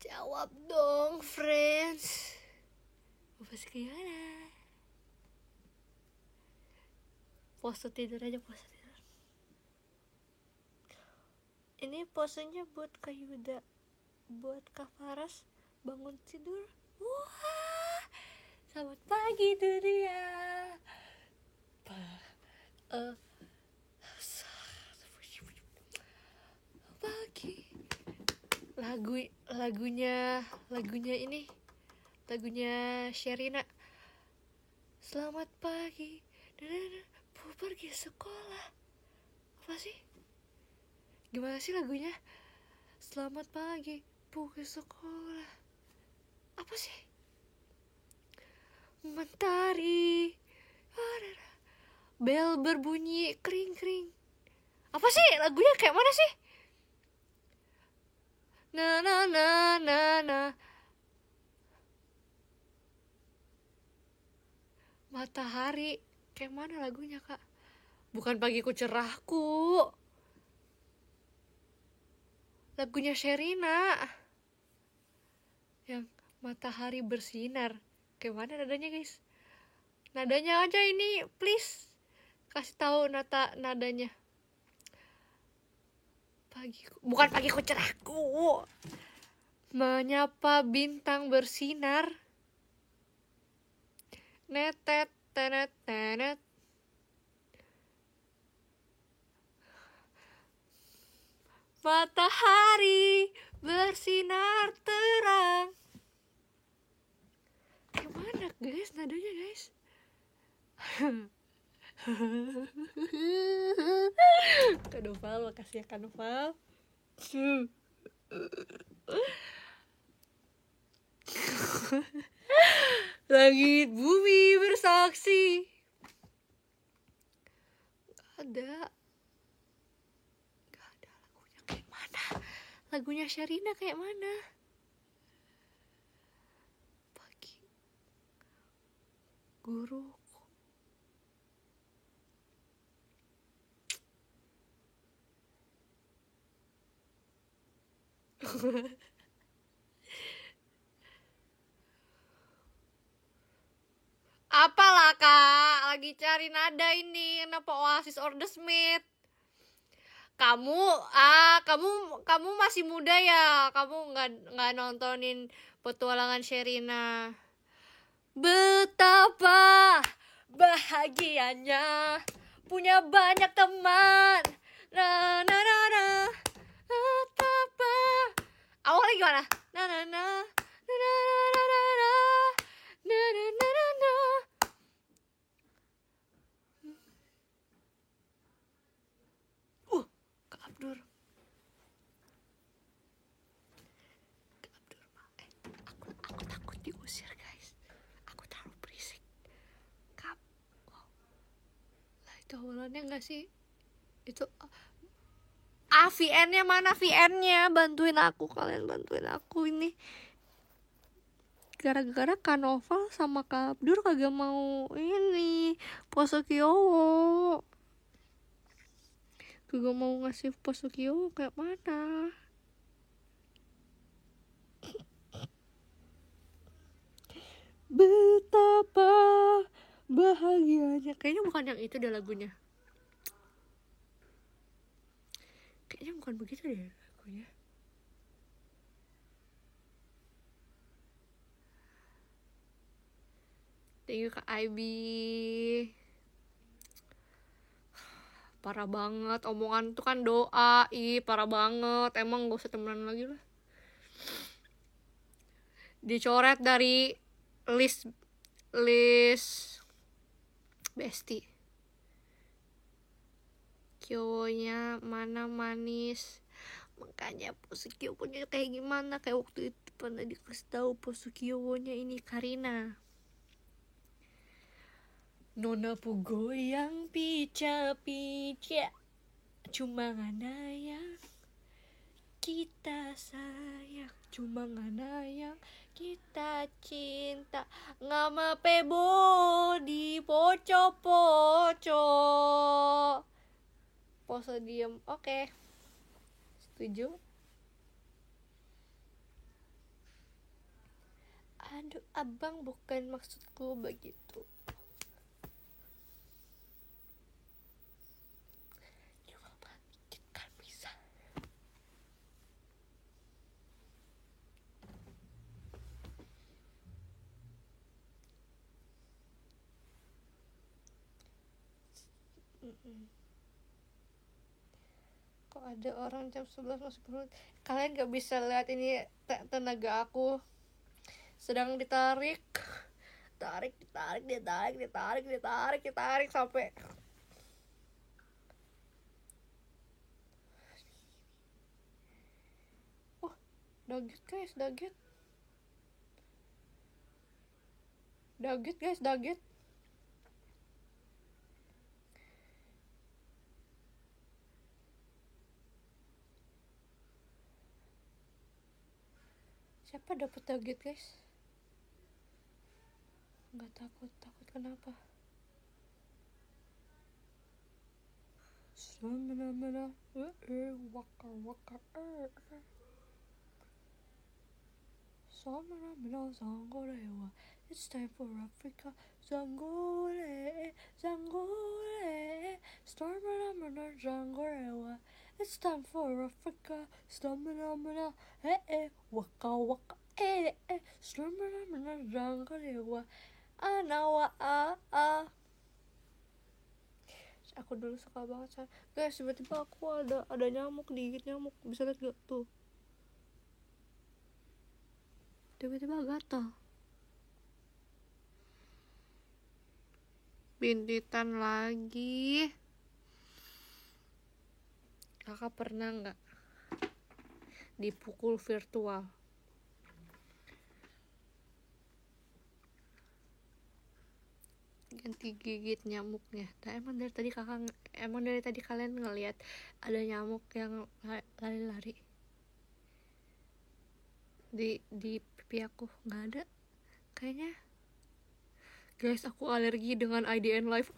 Jawab dong, friends. Pose gimana? Pose tidur aja, pose tidur. Ini posenya buat Kak Yuda, buat Kak Faras bangun tidur. Wah, selamat pagi dunia. Pagi. Lagunya Sherina. Selamat pagi. Bu pergi sekolah. Apa sih? Gimana sih lagunya? Selamat pagi, pergi sekolah. Apa sih? Mentari. Bel berbunyi kering-kering. Apa sih lagunya, kayak mana sih? Na na na na na. Matahari. Kayak mana lagunya, Kak? Bukan Pagiku Cerahku. Lagunya Sherina. Yang matahari bersinar. Kayak mana nadanya, guys? Nadanya aja ini, please. Kasih tahu nadanya. Bukan Pagiku Cerahku. Menyapa bintang bersinar. Netet tenet tenet. Matahari bersinar terang. Gimana, guys, nadanya, guys? Kak Noval, makasih ya Kak Noval. Langit bumi bersaksi. Gak ada lagunya kayak mana? Lagunya Sherina kayak mana? Pagi guruku. Apalah, Kak, lagi cari nada ini. Kenapa Oasis or The Smith? Kamu masih muda ya. Kamu nggak nontonin petualangan Sherina. Betapa bahagianya punya banyak teman. Na na na na. Betapa. Awalnya gimana? Na na na. Na na na na na. Na na na na na. Kak Abdur. Aku takut diusir, guys. Aku terlalu berisik. Lah, itu awalannya nggak sih? Itu VN-nya mana? VN-nya bantuin aku, kalian bantuin aku ini. Gara-gara Kak Noval sama Kak Abdur kagak mau ini pose Kyowo. Kagak mau ngasih pose Kyowo kayak mana? Betapa bahagianya. Kayaknya bukan yang itu deh lagunya. Kayaknya bukan begitu deh lagunya. Thank you Kak Aibi. Parah banget, omongan tuh kan doa. Parah banget. Emang gak usah temenan lagi lah. Dicoret dari list bestie. Kyowonya mana manis. Makanya pose Kyowonya kayak gimana? Kayak waktu itu pernah dikasih tahu pose Kyowonya ini Karina. Nona pu goyang pica-pica. Cuma ngana yang kita sayang. Cuma ngana yang kita cinta. Ngama pebo di poco-poco. pose diem. Oke. Setuju? Aduh, abang, bukan maksudku begitu. Kan bisa. Kok ada orang jam 11 masuk perut? Kalian gak bisa lihat ini tenaga aku sedang ditarik sampai daget guys, daget guys, daget. Siapa dapat daget guys? Nggak takut kenapa? Semena-mena waka waka Semena-mena Zangorewa. It's time for Africa. Zangore Semena-mena Zangorewa. It's time for Africa. Semena-mena waka waka Semena-mena Zangorewa. Anawa Aku dulu suka banget guys, tiba-tiba aku ada nyamuk, digigit nyamuk. Bisa lihat gak tuh? Tiba-tiba gatal. Bintitan lagi. Kakak pernah nggak dipukul virtual? Ganti gigit nyamuknya. Nah, emang dari tadi kalian ngelihat ada nyamuk yang lari-lari di pipi aku? Nggak ada kayaknya. Guys, aku alergi dengan IDN Live.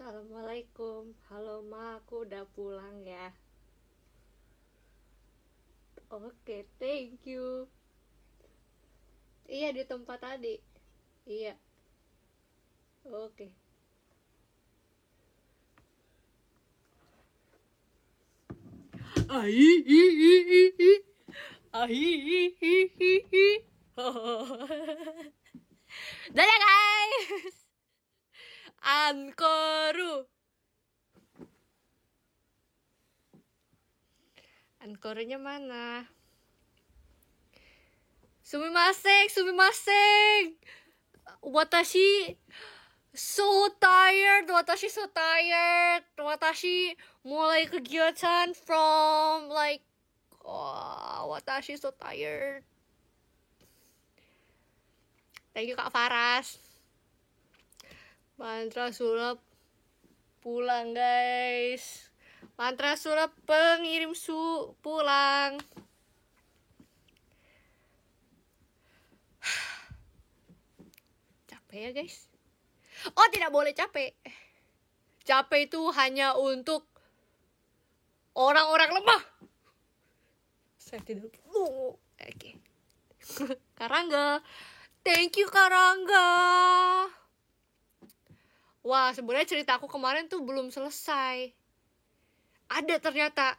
Assalamualaikum. Halo Ma, aku udah pulang ya. Oke, thank you. Iya, di tempat tadi. Iya. Oke. Dadah guys. Ankornya mana? Sumimaseng. Watashi so tired. Watashi mulai kegiatan from watashi so tired. Thank you Kak Faras. Mantra sulap pulang guys. Mantra sulap pengirim pulang. Capek ya guys. Oh, tidak boleh capek. Capek itu hanya untuk orang-orang lemah. Saya tidak perlu. Oke. Karangga. Thank you Karangga. Wah, sebenarnya cerita aku kemarin tuh belum selesai. Ada ternyata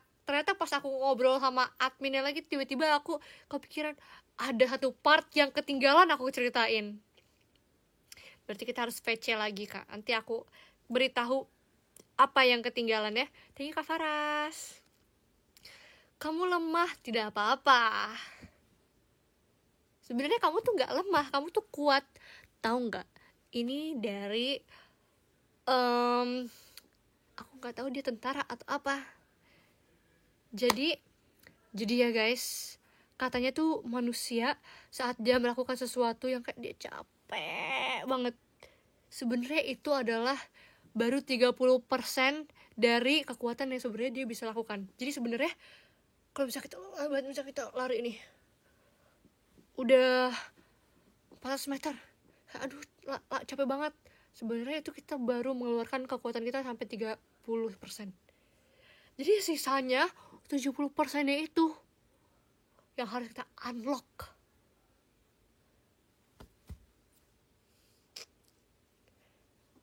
pas aku ngobrol sama adminnya lagi, tiba-tiba aku kepikiran ada satu part yang ketinggalan aku ceritain. Berarti kita harus VC lagi Kak. Nanti aku beritahu apa yang ketinggalan ya. Thank you Kak Faras. Kamu lemah, tidak apa-apa. Sebenarnya kamu tuh nggak lemah, kamu tuh kuat. Tahu nggak? Ini dari aku nggak tahu dia tentara atau apa. Jadi ya guys, katanya tuh manusia saat dia melakukan sesuatu yang kayak dia capek banget, sebenarnya itu adalah baru 30% dari kekuatan yang sebenarnya dia bisa lakukan. Jadi sebenarnya kalau bisa kita lari ini udah 400 meter, aduh capek banget. Sebenarnya itu kita baru mengeluarkan kekuatan kita sampai 30%. Jadi sisanya 70%-nya itu yang harus kita unlock.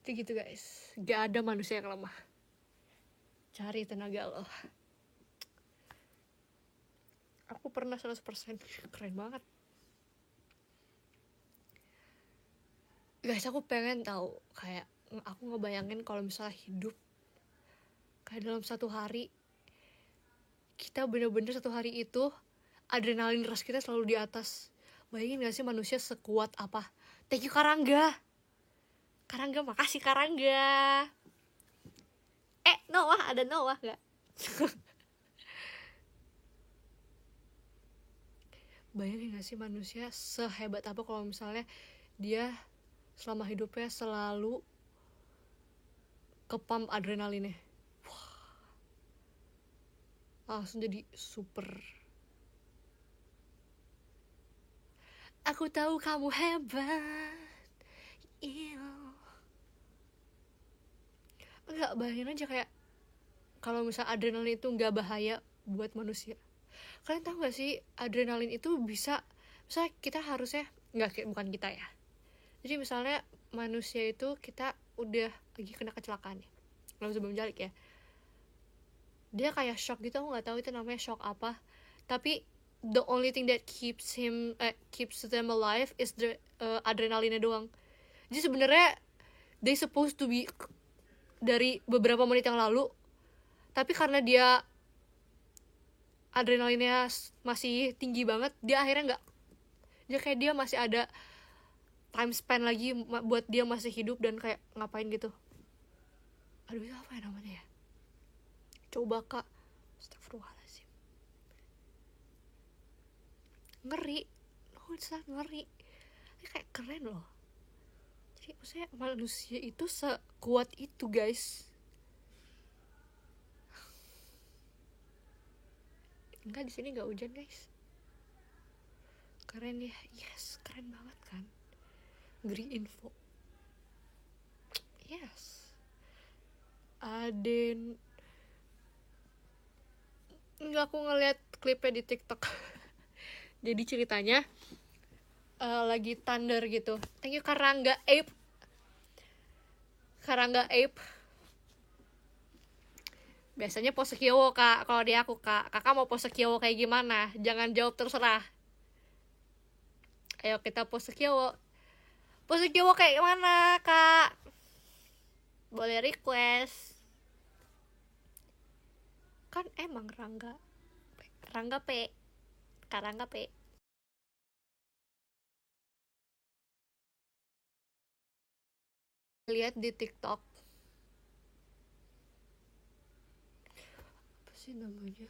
Itu gitu guys, gak ada manusia yang lemah. Cari tenaga lo. Aku pernah 100%, keren banget. Guys, aku pengen tahu, kayak aku ngebayangin kalau misalnya hidup kayak dalam satu hari, kita bener-bener satu hari itu adrenalin rush kita selalu di atas. Bayangin gak sih manusia sekuat apa? Thank you Karangga. Karangga, makasih Karangga. Noah, ada Noah gak? Bayangin gak sih manusia sehebat apa kalau misalnya dia selama hidupnya selalu ke-pump adrenalinnya. Langsung jadi super. Aku tahu kamu hebat. Enggak, bayangin aja kayak kalau misalnya adrenalin itu nggak bahaya buat manusia. Kalian tahu nggak sih adrenalin itu bisa, misalnya kita harusnya bukan kita ya. Jadi misalnya manusia itu kita udah lagi kena kecelakaan nih, lalu sebelum jalik ya, dia kayak shock gitu. Aku nggak tahu itu namanya shock apa, tapi the only thing that keeps them alive is the adrenalinnya doang. Jadi sebenarnya they supposed to be dari beberapa menit yang lalu, tapi karena dia adrenalinnya masih tinggi banget, dia akhirnya nggak, dia masih ada time span lagi buat dia masih hidup dan kayak ngapain gitu. Aduh, itu apa ya namanya ya? Coba kak. Astagfirullahaladzim. Ngeri. No, it's not ngeri. Ini kayak keren loh. Jadi maksudnya manusia itu sekuat itu guys. Enggak, di sini nggak hujan guys. Keren ya, yes, keren banget kan. Green info. Yes. Enggak, aku ngeliat klipnya di TikTok. Jadi ceritanya lagi thunder gitu. Thank you Karangga Ape. Biasanya pose kyowo kak. Kalau di aku kak, kakak mau pose kyowo kayak gimana? Jangan jawab terserah. Ayo kita pose kyowo. Pose kyowo kayak mana kak? Boleh request. Kan emang Karangga P. Lihat di TikTok. Apa sih namanya?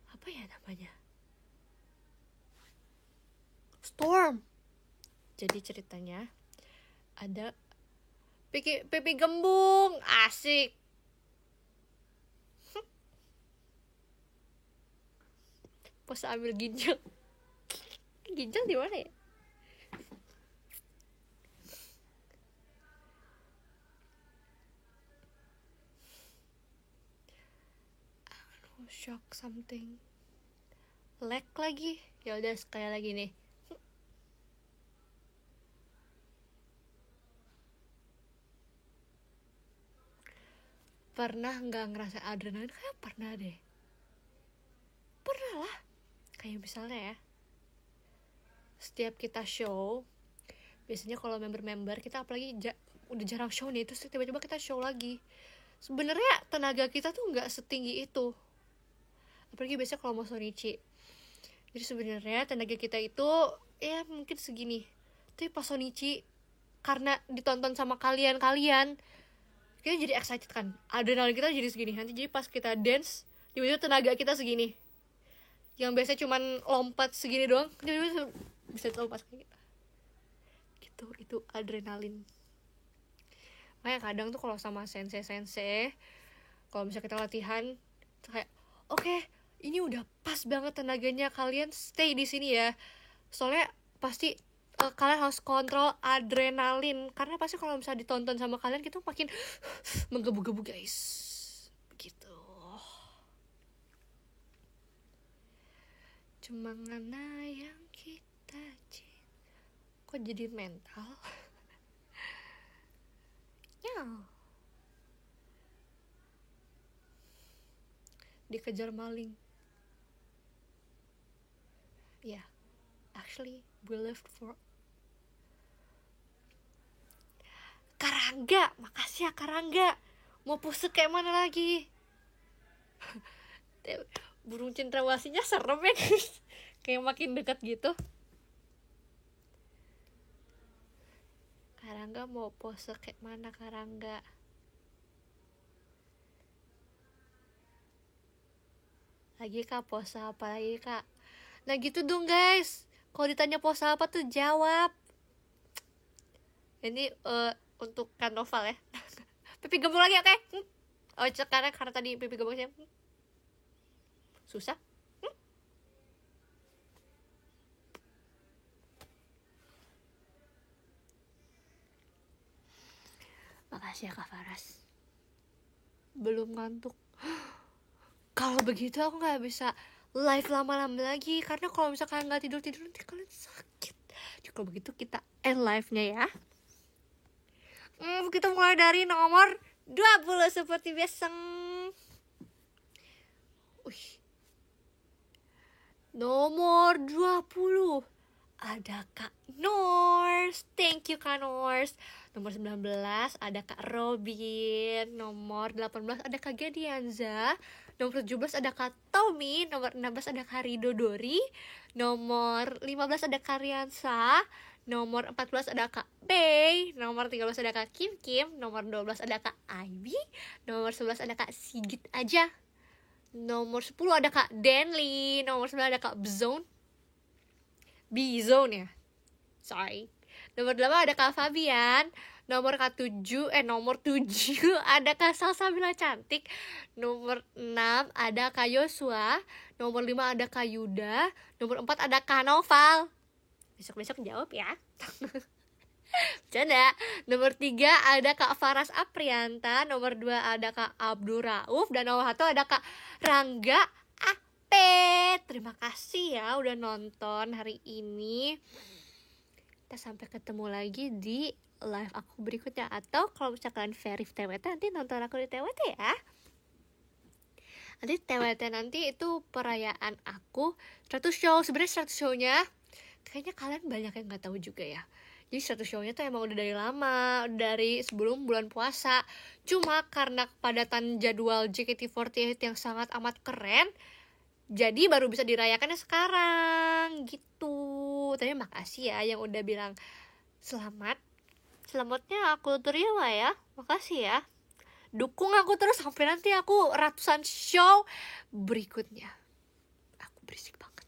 Apa ya namanya? Storm. Jadi ceritanya ada pipi gembung, asik. Pas ambil ginjal. Ginjal di mana ya? Shock something. Lag lagi. Ya udah sekali lagi nih. Pernah nggak ngerasa adrenalin? Kayak pernah deh. Pernah lah. Kayak misalnya ya, setiap kita show, biasanya kalau member-member kita apalagi udah jarang show nih, terus tiba-tiba kita show lagi. sebenarnya tenaga kita tuh nggak setinggi itu, apalagi biasanya kalau mau Sonichi. Jadi sebenarnya tenaga kita itu ya mungkin segini, tapi pas Sonichi karena ditonton sama kalian kita jadi excited kan, adrenalin kita jadi segini. Nanti jadi pas kita dance tiba-tiba tenaga kita segini, yang biasanya cuman lompat segini doang tiba-tiba bisa lompat kayak gitu. Itu adrenalin. Makanya kadang tuh kalau sama sensei kalau misalnya kita latihan kayak oke, ini udah pas banget tenaganya, kalian stay di sini ya, soalnya pasti kalian harus kontrol adrenalin, karena pasti kalau misalnya ditonton sama kalian kita makin menggebu-gebu guys, gitu. Cuma ngana yang kita cinta, kok jadi mental ya. Dikejar maling. Yeah, actually we left for Karangga. Makasih ya Karangga. Mau pose kayak mana lagi? Burung cendrawasinya serem ya guys. Kayak makin dekat gitu. Karangga mau pose kayak mana Karangga? Lagi kak, pose apa lagi kak? Nah gitu dong guys, kalau ditanya pose apa tuh jawab. Ini untuk Kanoval ya. Pipi gembung lagi oke? Oh sekarang karena tadi pipi gembungnya susah. Makasih ya Kak Faras. Belum ngantuk. Kalau begitu aku nggak bisa live lama-lama lagi, karena kalau misalkan nggak tidur nanti kalian sakit. Jadi kalau begitu kita end live-nya ya. Kita mulai dari nomor 20 seperti biasa. Nomor 20 ada Kak Nors. Thank you Kak Nors. Nomor 19 ada Kak Robin. Nomor 18 ada Kak Gedianza. Nomor 17 ada Kak Tommy. Nomor 16 ada Kak Rido Dori. Nomor 15 ada Kak Riansa. Nomor 14 ada Kak Bey. Nomor 13 ada Kak Kim Kim. Nomor 12 ada Kak Ivy. Nomor 11 ada Kak Sigit aja. Nomor 10 ada Kak Denly. Nomor 9 ada Kak Bizone ya. Sorry. Nomor 8 ada Kak Fabian. Nomor 7 ada Kak Salsabila Cantik. Nomor 6 ada Kak Yosua. Nomor 5 ada Kak Yuda. Nomor 4 ada Kak Noval. Besok-besok jawab ya. Canda. Nomor 3 ada Kak Faras Aprianta. Nomor 2 ada Kak Abdul Rauf. Dan nomor 1 ada Kak Rangga Ape. Terima kasih ya udah nonton hari ini. Kita sampai ketemu lagi di live aku berikutnya. Atau kalau misalkan Verif TWT, nanti nonton aku di TWT ya. Nanti TWT nanti itu perayaan aku 100 show. Sebenarnya 100 show-nya kayaknya kalian banyak yang gak tahu juga ya. Jadi 100 show-nya tuh emang udah dari lama, dari sebelum bulan puasa. Cuma karena kepadatan jadwal JKT48 yang sangat amat keren, jadi baru bisa dirayakannya sekarang gitu. Tapi makasih ya yang udah bilang selamat. Selamatnya aku terima ya. Makasih ya. Dukung aku terus sampai nanti aku ratusan show berikutnya. Aku berisik banget.